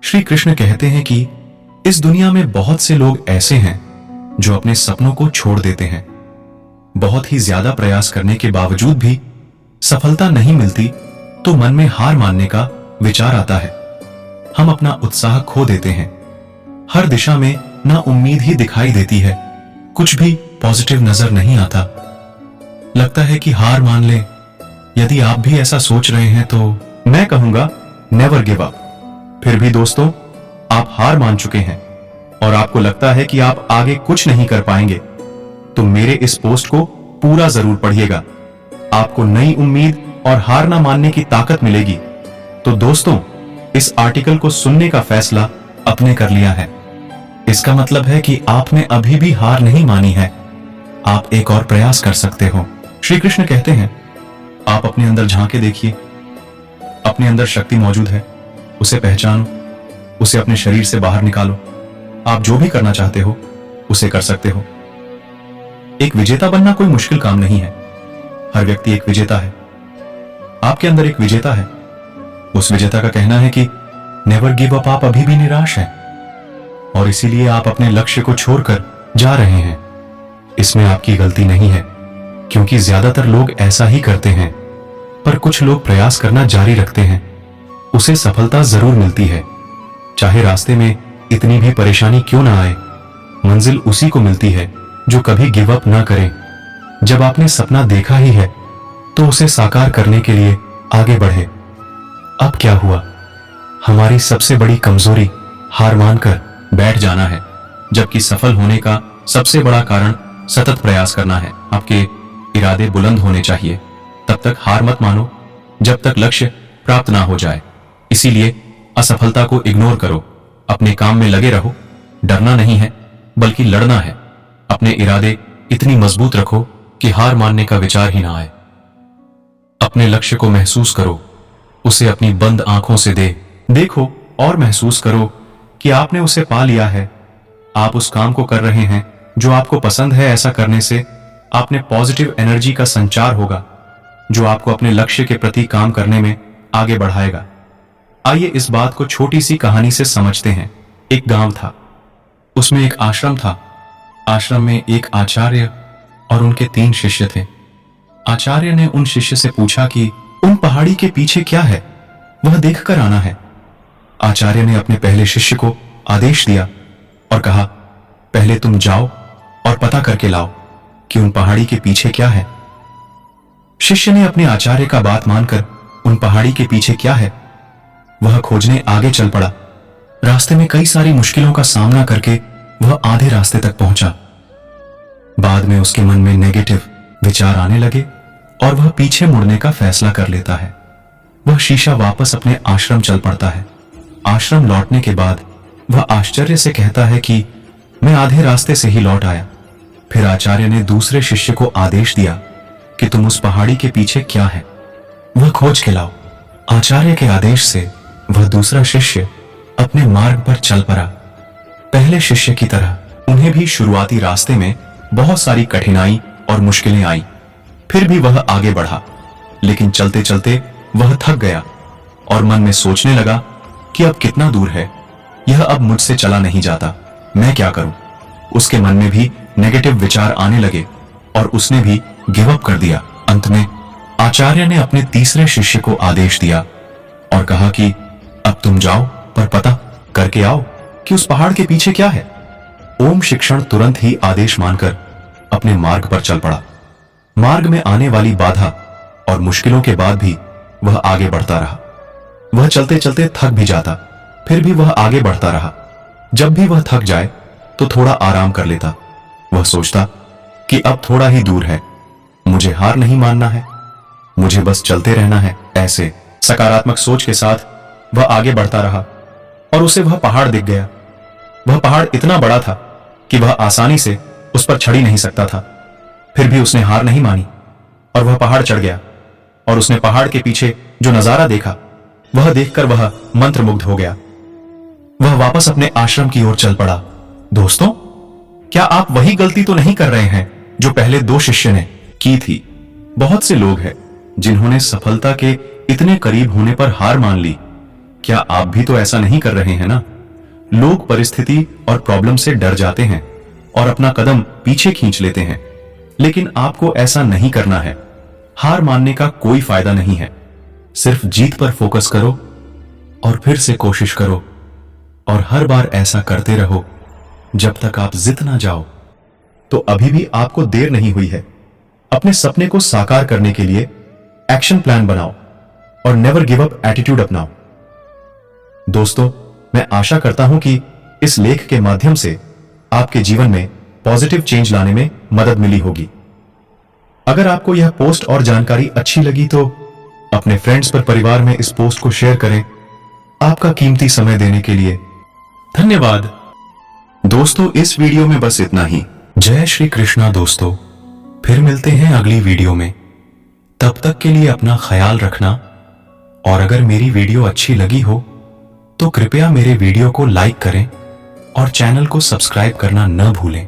श्री कृष्ण कहते हैं कि इस दुनिया में बहुत से लोग ऐसे हैं जो अपने सपनों को छोड़ देते हैं। बहुत ही ज्यादा प्रयास करने के बावजूद भी सफलता नहीं मिलती तो मन में हार मानने का विचार आता है। हम अपना उत्साह खो देते हैं। हर दिशा में ना उम्मीद ही दिखाई देती है, कुछ भी पॉजिटिव नजर नहीं आता। लगता है कि हार मान ले। यदि आप भी ऐसा सोच रहे हैं तो मैं कहूंगा नेवर गिव अप। फिर भी दोस्तों, आप हार मान चुके हैं और आपको लगता है कि आप आगे कुछ नहीं कर पाएंगे, तो मेरे इस पोस्ट को पूरा जरूर पढ़िएगा। आपको नई उम्मीद और हार ना मानने की ताकत मिलेगी। तो दोस्तों, इस आर्टिकल को सुनने का फैसला आपने कर लिया है। इसका मतलब है कि आपने अभी भी हार नहीं मानी है। आप एक और प्रयास कर सकते हो। श्री कृष्ण कहते हैं, आप अपने अंदर झांके देखिए। अपने अंदर शक्ति मौजूद है, उसे पहचानो, उसे अपने शरीर से बाहर निकालो। आप जो भी करना चाहते हो उसे कर सकते हो। एक विजेता बनना कोई मुश्किल काम नहीं है। हर व्यक्ति एक विजेता है। आपके अंदर एक विजेता है। उस विजेता का कहना है कि नेवर गिव अप। आप अभी भी निराश हैं और इसीलिए आप अपने लक्ष्य को छोड़कर जा रहे हैं। इसमें आपकी गलती नहीं है, क्योंकि ज्यादातर लोग ऐसा ही करते हैं। पर कुछ लोग प्रयास करना जारी रखते हैं, उसे सफलता जरूर मिलती है। चाहे रास्ते में इतनी भी परेशानी क्यों ना आए, मंजिल उसी को मिलती है जो कभी गिव अप ना करे। जब आपने सपना देखा ही है तो उसे साकार करने के लिए आगे बढ़े। अब क्या हुआ? हमारी सबसे बड़ी कमजोरी हार मानकर बैठ जाना है, जबकि सफल होने का सबसे बड़ा कारण सतत प्रयास करना है। आपके इरादे बुलंद होने चाहिए। तब तक हार मत मानो जब तक लक्ष्य प्राप्त ना हो जाए। इसीलिए असफलता को इग्नोर करो, अपने काम में लगे रहो। डरना नहीं है बल्कि लड़ना है। अपने इरादे इतनी मजबूत रखो कि हार मानने का विचार ही ना आए। अपने लक्ष्य को महसूस करो, उसे अपनी बंद आंखों से देखो और महसूस करो कि आपने उसे पा लिया है। आप उस काम को कर रहे हैं जो आपको पसंद है। ऐसा करने से आपने पॉजिटिव एनर्जी का संचार होगा जो आपको अपने लक्ष्य के प्रति काम करने में आगे बढ़ाएगा। आइए इस बात को छोटी सी कहानी से समझते हैं। एक गांव था, उसमें एक आश्रम था। आश्रम में एक आचार्य और उनके 3 शिष्य थे। आचार्य ने उन शिष्य से पूछा कि उन पहाड़ी के पीछे क्या है, वह देखकर आना है। आचार्य ने अपने पहले शिष्य को आदेश दिया और कहा, पहले तुम जाओ और पता करके लाओ कि उन पहाड़ी के पीछे क्या है। शिष्य ने अपने आचार्य का बात मानकर उन पहाड़ी के पीछे क्या है वह खोजने आगे चल पड़ा। रास्ते में कई सारी मुश्किलों का सामना करके वह आधे रास्ते तक पहुंचा। बाद में उसके मन में नेगेटिव विचार आने लगे और वह पीछे मुड़ने का फैसला कर लेता है। वह शीशा वापस अपने आश्रम चल पड़ता है। आश्रम लौटने के बाद वह आश्चर्य से कहता है कि मैं आधे रास्ते से ही लौट आया। फिर आचार्य ने दूसरे शिष्य को आदेश दिया कि तुम उस पहाड़ी के पीछे क्या है वह खोज के लाओ। आचार्य के आदेश से वह दूसरा शिष्य अपने मार्ग पर चल पड़ा। पहले शिष्य की तरह उन्हें भी शुरुआती रास्ते में बहुत सारी कठिनाई और मुश्किलें आई। फिर भी वह आगे बढ़ा, लेकिन चलते चलते वह थक गया और मन में सोचने लगा कि अब कितना दूर है, यह अब मुझसे चला नहीं जाता, मैं क्या करूं। उसके मन में भी नेगेटिव विचार आने लगे और उसने भी गिव अप कर दिया। अंत में आचार्य ने अपने तीसरे शिष्य को आदेश दिया और कहा कि अब तुम जाओ पर पता करके आओ कि उस पहाड़ के पीछे क्या है। ओम शिक्षण तुरंत ही आदेश मानकर अपने मार्ग पर चल पड़ा। मार्ग में आने वाली बाधा और मुश्किलों के बाद भी वह आगे बढ़ता रहा। वह चलते चलते थक भी जाता, फिर भी वह आगे बढ़ता रहा। जब भी वह थक जाए तो थोड़ा आराम कर लेता। वह सोचता कि अब थोड़ा ही दूर है, मुझे हार नहीं मानना है, मुझे बस चलते रहना है। ऐसे सकारात्मक सोच के साथ वह आगे बढ़ता रहा और उसे वह पहाड़ दिख गया। वह पहाड़ इतना बड़ा था कि वह आसानी से उस पर चढ़ ही नहीं सकता था। फिर भी उसने हार नहीं मानी और वह पहाड़ चढ़ गया और उसने पहाड़ के पीछे जो नजारा देखा वह देखकर वह मंत्रमुग्ध हो गया। वह वापस अपने आश्रम की ओर चल पड़ा। दोस्तों, क्या आप वही गलती तो नहीं कर रहे हैं जो पहले 2 शिष्य ने की थी? बहुत से लोग हैं जिन्होंने सफलता के इतने करीब होने पर हार मान ली, क्या आप भी तो ऐसा नहीं कर रहे हैं ना? लोग परिस्थिति और प्रॉब्लम से डर जाते हैं और अपना कदम पीछे खींच लेते हैं, लेकिन आपको ऐसा नहीं करना है। हार मानने का कोई फायदा नहीं है। सिर्फ जीत पर फोकस करो और फिर से कोशिश करो, और हर बार ऐसा करते रहो जब तक आप जीत ना जाओ। तो अभी भी आपको देर नहीं हुई है। अपने सपने को साकार करने के लिए एक्शन प्लान बनाओ और नेवर गिव अप एटीट्यूड अपनाओ। दोस्तों, मैं आशा करता हूं कि इस लेख के माध्यम से आपके जीवन में पॉजिटिव चेंज लाने में मदद मिली होगी। अगर आपको यह पोस्ट और जानकारी अच्छी लगी तो अपने फ्रेंड्स पर परिवार में इस पोस्ट को शेयर करें। आपका कीमती समय देने के लिए धन्यवाद। दोस्तों, इस वीडियो में बस इतना ही। जय श्री कृष्णा दोस्तों, फिर मिलते हैं अगली वीडियो में। तब तक के लिए अपना ख्याल रखना, और अगर मेरी वीडियो अच्छी लगी हो तो कृपया मेरे वीडियो को लाइक करें और चैनल को सब्सक्राइब करना न भूलें।